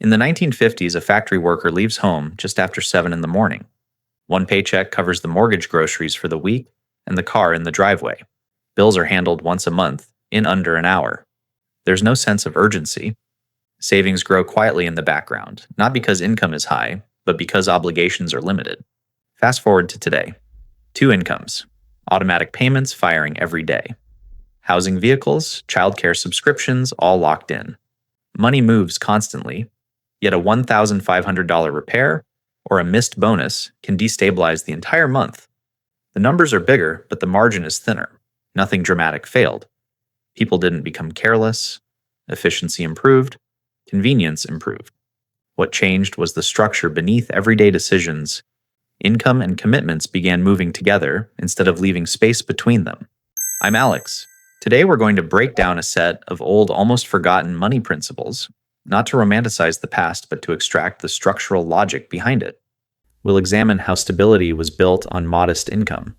In the 1950s, a factory worker leaves home just after 7 in the morning. One paycheck covers the mortgage groceries for the week and the car in the driveway. Bills are handled once a month, in under an hour. There's no sense of urgency. Savings grow quietly in the background, not because income is high, but because obligations are limited. Fast forward to today. 2 incomes. Automatic payments firing every day. Housing, vehicles, childcare subscriptions all locked in. Money moves constantly, yet a $1,500 repair or a missed bonus can destabilize the entire month. The numbers are bigger, but the margin is thinner. Nothing dramatic failed. People didn't become careless. Efficiency improved. Convenience improved. What changed was the structure beneath everyday decisions. Income and commitments began moving together instead of leaving space between them. I'm Alex. Today we're going to break down a set of old, almost forgotten money principles, not to romanticize the past, but to extract the structural logic behind it. We'll examine how stability was built on modest income,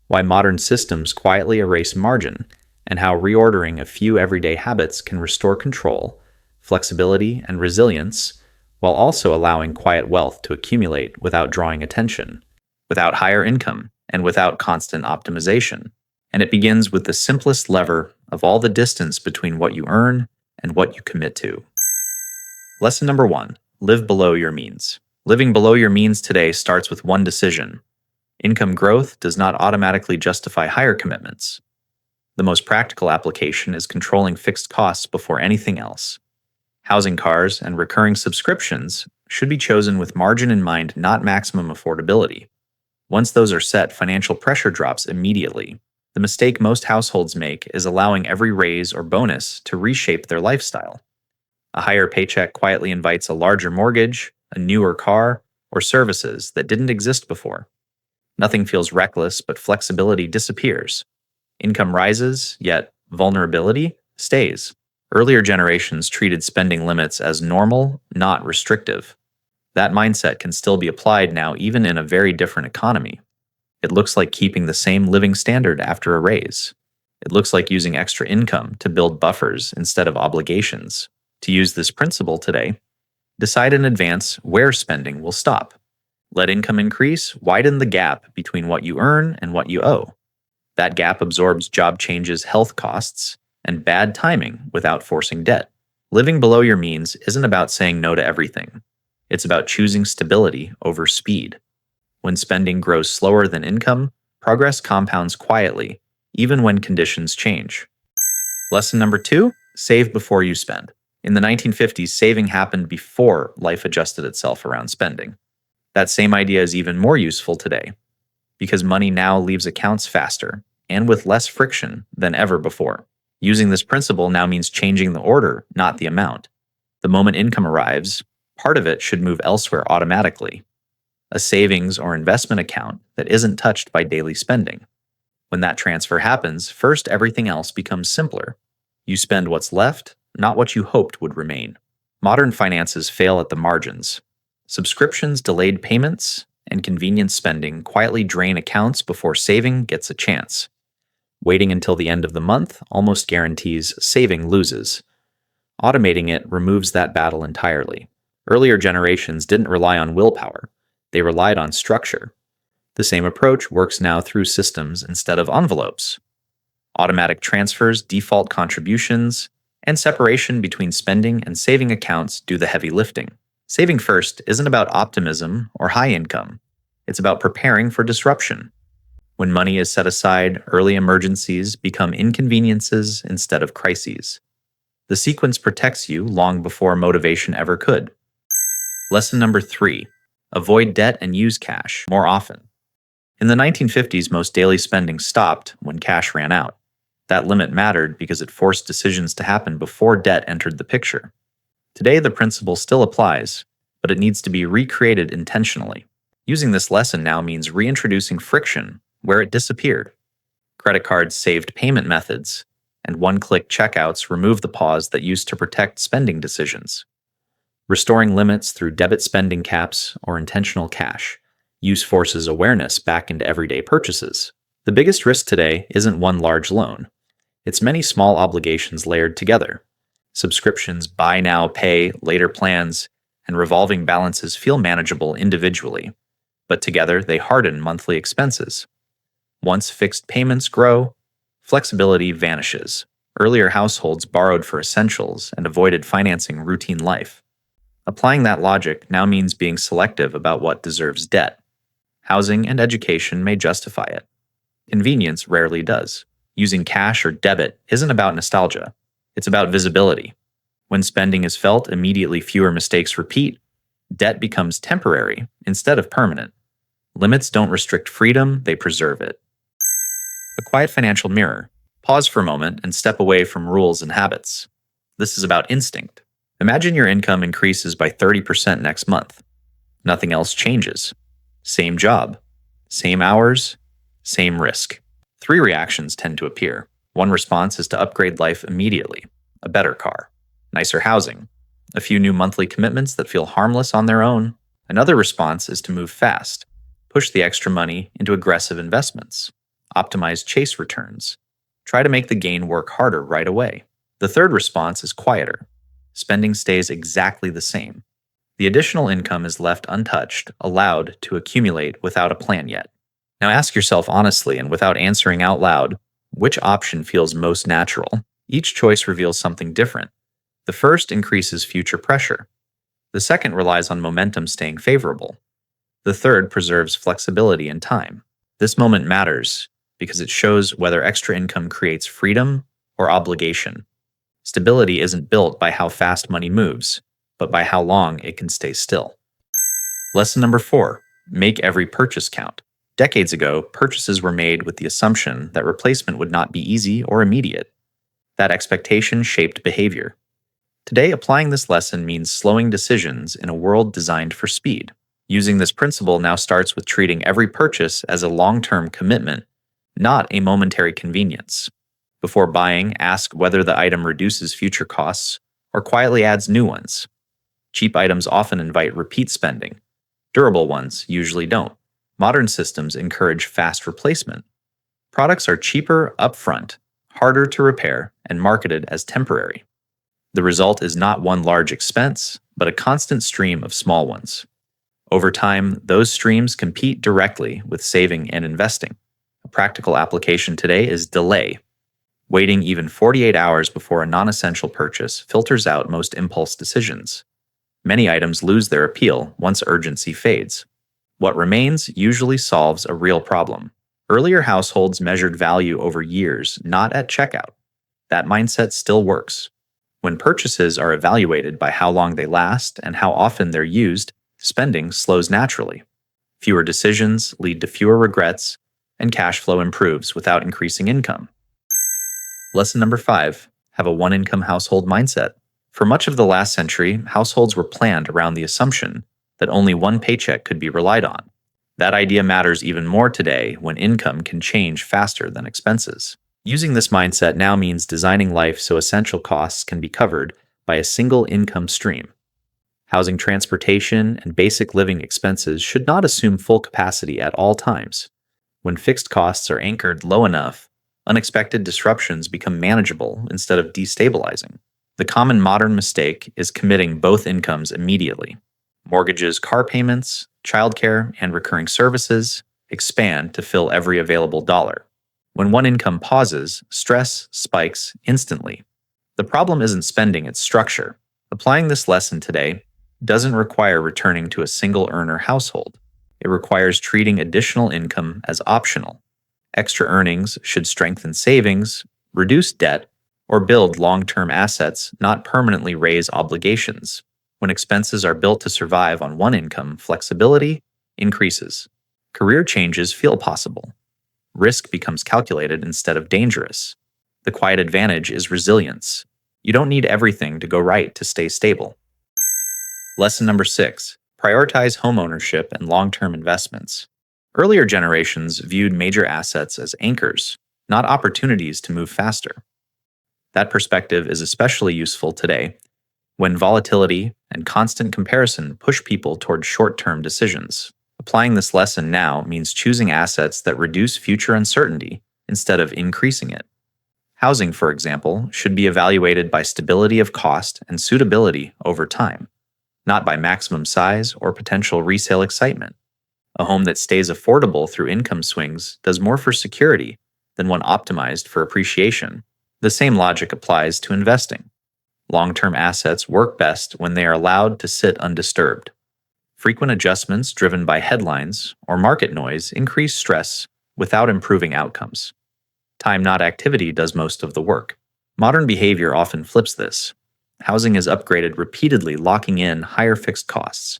why modern systems quietly erase margin, and how reordering a few everyday habits can restore control, flexibility, and resilience, while also allowing quiet wealth to accumulate without drawing attention, without higher income, and without constant optimization. And it begins with the simplest lever of all the distance between what you earn and what you commit to. Lesson number 1, live below your means. Living below your means today starts with one decision. Income growth does not automatically justify higher commitments. The most practical application is controlling fixed costs before anything else. Housing, cars, and recurring subscriptions should be chosen with margin in mind, not maximum affordability. Once those are set, financial pressure drops immediately. The mistake most households make is allowing every raise or bonus to reshape their lifestyle. A higher paycheck quietly invites a larger mortgage, a newer car, or services that didn't exist before. Nothing feels reckless, but flexibility disappears. Income rises, yet vulnerability stays. Earlier generations treated spending limits as normal, not restrictive. That mindset can still be applied now, even in a very different economy. It looks like keeping the same living standard after a raise. It looks like using extra income to build buffers instead of obligations. To use this principle today, decide in advance where spending will stop. Let income increase, widen the gap between what you earn and what you owe. That gap absorbs job changes, health costs, and bad timing without forcing debt. Living below your means isn't about saying no to everything. It's about choosing stability over speed. When spending grows slower than income, progress compounds quietly, even when conditions change. Lesson number 2, save before you spend. In the 1950s, saving happened before life adjusted itself around spending. That same idea is even more useful today, because money now leaves accounts faster and with less friction than ever before. Using this principle now means changing the order, not the amount. The moment income arrives, part of it should move elsewhere automatically. A savings or investment account that isn't touched by daily spending. When that transfer happens, first everything else becomes simpler. You spend what's left, not what you hoped would remain. Modern finances fail at the margins. Subscriptions, delayed payments, and convenience spending quietly drain accounts before saving gets a chance. Waiting until the end of the month almost guarantees saving loses. Automating it removes that battle entirely. Earlier generations didn't rely on willpower. They relied on structure. The same approach works now through systems instead of envelopes. Automatic transfers, default contributions, and separation between spending and saving accounts do the heavy lifting. Saving first isn't about optimism or high income. It's about preparing for disruption. When money is set aside, early emergencies become inconveniences instead of crises. The sequence protects you long before motivation ever could. Lesson number 3, avoid debt and use cash more often. In the 1950s, most daily spending stopped when cash ran out. That limit mattered because it forced decisions to happen before debt entered the picture. Today, the principle still applies, but it needs to be recreated intentionally. Using this lesson now means reintroducing friction where it disappeared. Credit cards saved payment methods, and one-click checkouts removed the pause that used to protect spending decisions. Restoring limits through debit spending caps or intentional cash use forces awareness back into everyday purchases. The biggest risk today isn't one large loan. It's many small obligations layered together. Subscriptions, buy now, pay later plans, and revolving balances feel manageable individually, but together they harden monthly expenses. Once fixed payments grow, flexibility vanishes. Earlier households borrowed for essentials and avoided financing routine life. Applying that logic now means being selective about what deserves debt. Housing and education may justify it. Convenience rarely does. Using cash or debit isn't about nostalgia, it's about visibility. When spending is felt, immediately fewer mistakes repeat. Debt becomes temporary instead of permanent. Limits don't restrict freedom, they preserve it. A quiet financial mirror. Pause for a moment and step away from rules and habits. This is about instinct. Imagine your income increases by 30% next month. Nothing else changes. Same job, same hours, same risk. Three reactions tend to appear. One response is to upgrade life immediately. A better car, nicer housing, a few new monthly commitments that feel harmless on their own. Another response is to move fast, push the extra money into aggressive investments, optimize chase returns, try to make the gain work harder right away. The third response is quieter. Spending stays exactly the same. The additional income is left untouched, allowed to accumulate without a plan yet. Now ask yourself honestly and without answering out loud, which option feels most natural? Each choice reveals something different. The first increases future pressure. The second relies on momentum staying favorable. The third preserves flexibility and time. This moment matters because it shows whether extra income creates freedom or obligation. Stability isn't built by how fast money moves, but by how long it can stay still. Lesson number 4. Make every purchase count. Decades ago, purchases were made with the assumption that replacement would not be easy or immediate. That expectation shaped behavior. Today, applying this lesson means slowing decisions in a world designed for speed. Using this principle now starts with treating every purchase as a long-term commitment, not a momentary convenience. Before buying, ask whether the item reduces future costs or quietly adds new ones. Cheap items often invite repeat spending. Durable ones usually don't. Modern systems encourage fast replacement. Products are cheaper upfront, harder to repair, and marketed as temporary. The result is not one large expense, but a constant stream of small ones. Over time, those streams compete directly with saving and investing. A practical application today is delay. Waiting even 48 hours before a non-essential purchase filters out most impulse decisions. Many items lose their appeal once urgency fades. What remains usually solves a real problem. Earlier households measured value over years, not at checkout. That mindset still works. When purchases are evaluated by how long they last and how often they're used, spending slows naturally. Fewer decisions lead to fewer regrets, and cash flow improves without increasing income. Lesson number 5. Have a one-income household mindset. For much of the last century, households were planned around the assumption that only one paycheck could be relied on. That idea matters even more today when income can change faster than expenses. Using this mindset now means designing life so essential costs can be covered by a single income stream. Housing, transportation, and basic living expenses should not assume full capacity at all times. When fixed costs are anchored low enough, unexpected disruptions become manageable instead of destabilizing. The common modern mistake is committing both incomes immediately. Mortgages, car payments, childcare, and recurring services expand to fill every available dollar. When one income pauses, stress spikes instantly. The problem isn't spending, it's structure. Applying this lesson today doesn't require returning to a single earner household. It requires treating additional income as optional. Extra earnings should strengthen savings, reduce debt, or build long-term assets, not permanently raise obligations. When expenses are built to survive on one income, flexibility increases. Career changes feel possible. Risk becomes calculated instead of dangerous. The quiet advantage is resilience. You don't need everything to go right to stay stable. Lesson number 6. Prioritize homeownership and long-term investments. Earlier generations viewed major assets as anchors, not opportunities to move faster. That perspective is especially useful today, when volatility and constant comparison push people toward short-term decisions. Applying this lesson now means choosing assets that reduce future uncertainty instead of increasing it. Housing, for example, should be evaluated by stability of cost and suitability over time, not by maximum size or potential resale excitement. A home that stays affordable through income swings does more for security than one optimized for appreciation. The same logic applies to investing. Long-term assets work best when they are allowed to sit undisturbed. Frequent adjustments driven by headlines or market noise increase stress without improving outcomes. Time, not activity, does most of the work. Modern behavior often flips this. Housing is upgraded repeatedly, locking in higher fixed costs.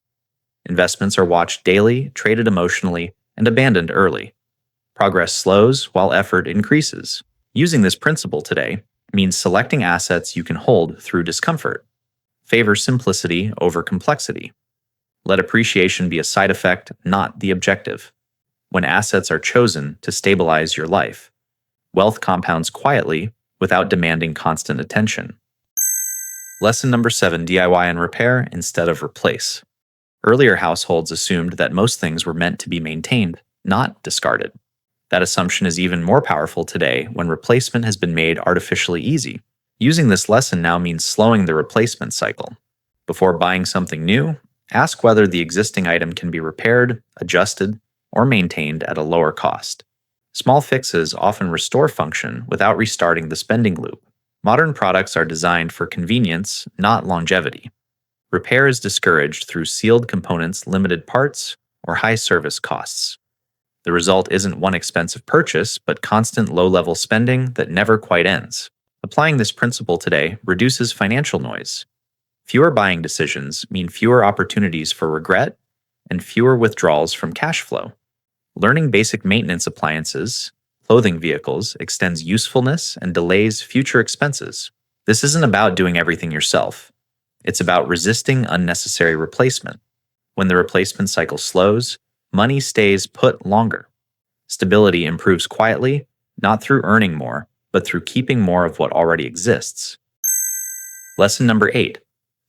Investments are watched daily, traded emotionally, and abandoned early. Progress slows while effort increases. Using this principle today means selecting assets you can hold through discomfort. Favor simplicity over complexity. Let appreciation be a side effect, not the objective. When assets are chosen to stabilize your life, wealth compounds quietly without demanding constant attention. Lesson number 7: DIY and repair instead of replace. Earlier households assumed that most things were meant to be maintained, not discarded. That assumption is even more powerful today when replacement has been made artificially easy. Using this lesson now means slowing the replacement cycle. Before buying something new, ask whether the existing item can be repaired, adjusted, or maintained at a lower cost. Small fixes often restore function without restarting the spending loop. Modern products are designed for convenience, not longevity. Repair is discouraged through sealed components, limited parts, or high service costs. The result isn't one expensive purchase, but constant low-level spending that never quite ends. Applying this principle today reduces financial noise. Fewer buying decisions mean fewer opportunities for regret and fewer withdrawals from cash flow. Learning basic maintenance appliances, clothing vehicles, extends usefulness and delays future expenses. This isn't about doing everything yourself. It's about resisting unnecessary replacement. When the replacement cycle slows, money stays put longer. Stability improves quietly, not through earning more, but through keeping more of what already exists. Lesson number 8: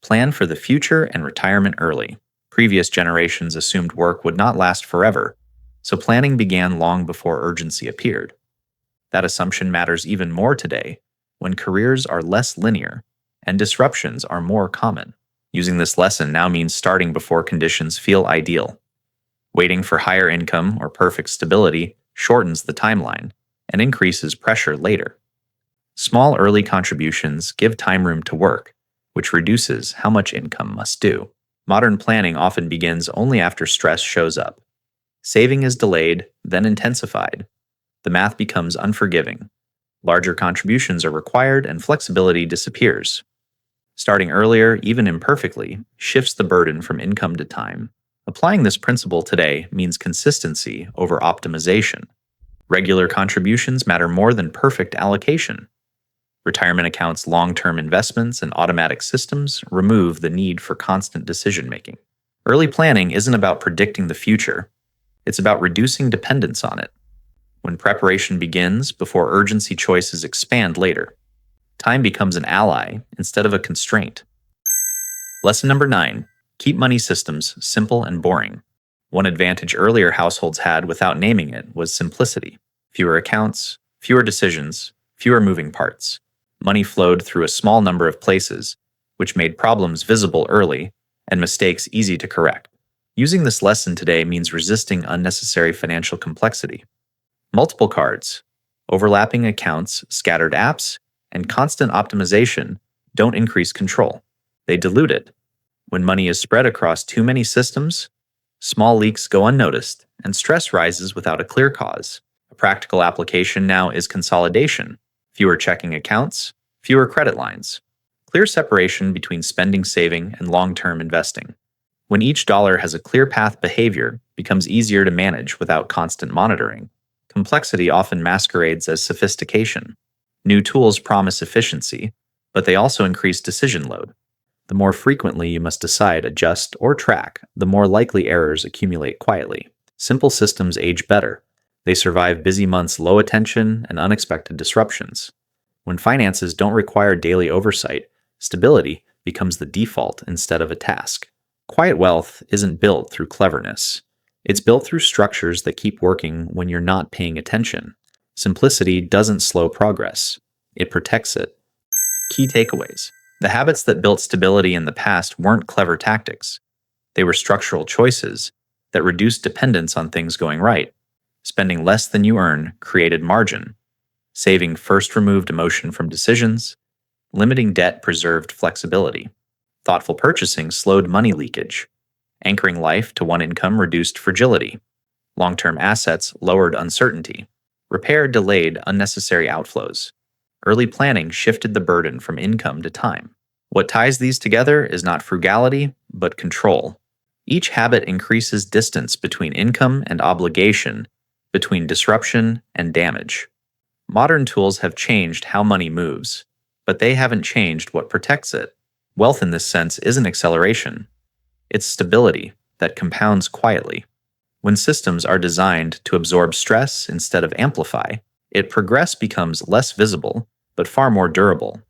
plan for the future and retirement early. Previous generations assumed work would not last forever, so planning began long before urgency appeared. That assumption matters even more today, when careers are less linear and disruptions are more common. Using this lesson now means starting before conditions feel ideal. Waiting for higher income or perfect stability shortens the timeline and increases pressure later. Small early contributions give time room to work, which reduces how much income must do. Modern planning often begins only after stress shows up. Saving is delayed, then intensified. The math becomes unforgiving. Larger contributions are required and flexibility disappears. Starting earlier, even imperfectly, shifts the burden from income to time. Applying this principle today means consistency over optimization. Regular contributions matter more than perfect allocation. Retirement accounts, long-term investments, and automatic systems remove the need for constant decision-making. Early planning isn't about predicting the future. It's about reducing dependence on it. When preparation begins before urgency choices expand later, time becomes an ally instead of a constraint. Lesson number 9: keep money systems simple and boring. One advantage earlier households had without naming it was simplicity. Fewer accounts, fewer decisions, fewer moving parts. Money flowed through a small number of places, which made problems visible early and mistakes easy to correct. Using this lesson today means resisting unnecessary financial complexity. Multiple cards, overlapping accounts, scattered apps, and constant optimization don't increase control. They dilute it. When money is spread across too many systems, small leaks go unnoticed, and stress rises without a clear cause. A practical application now is consolidation. Fewer checking accounts, fewer credit lines. Clear separation between spending, saving, and long-term investing. When each dollar has a clear path, behavior becomes easier to manage without constant monitoring. Complexity often masquerades as sophistication. New tools promise efficiency, but they also increase decision load. The more frequently you must decide, adjust, or track, the more likely errors accumulate quietly. Simple systems age better. They survive busy months, low attention, and unexpected disruptions. When finances don't require daily oversight, stability becomes the default instead of a task. Quiet wealth isn't built through cleverness. It's built through structures that keep working when you're not paying attention. Simplicity doesn't slow progress. It protects it. Key takeaways. The habits that built stability in the past weren't clever tactics. They were structural choices that reduced dependence on things going right. Spending less than you earn created margin. Saving first removed emotion from decisions. Limiting debt preserved flexibility. Thoughtful purchasing slowed money leakage. Anchoring life to one income reduced fragility. Long-term assets lowered uncertainty. Repair delayed unnecessary outflows. Early planning shifted the burden from income to time. What ties these together is not frugality, but control. Each habit increases distance between income and obligation, between disruption and damage. Modern tools have changed how money moves, but they haven't changed what protects it. Wealth in this sense isn't acceleration. It's stability that compounds quietly. When systems are designed to absorb stress instead of amplify, progress becomes less visible, but far more durable.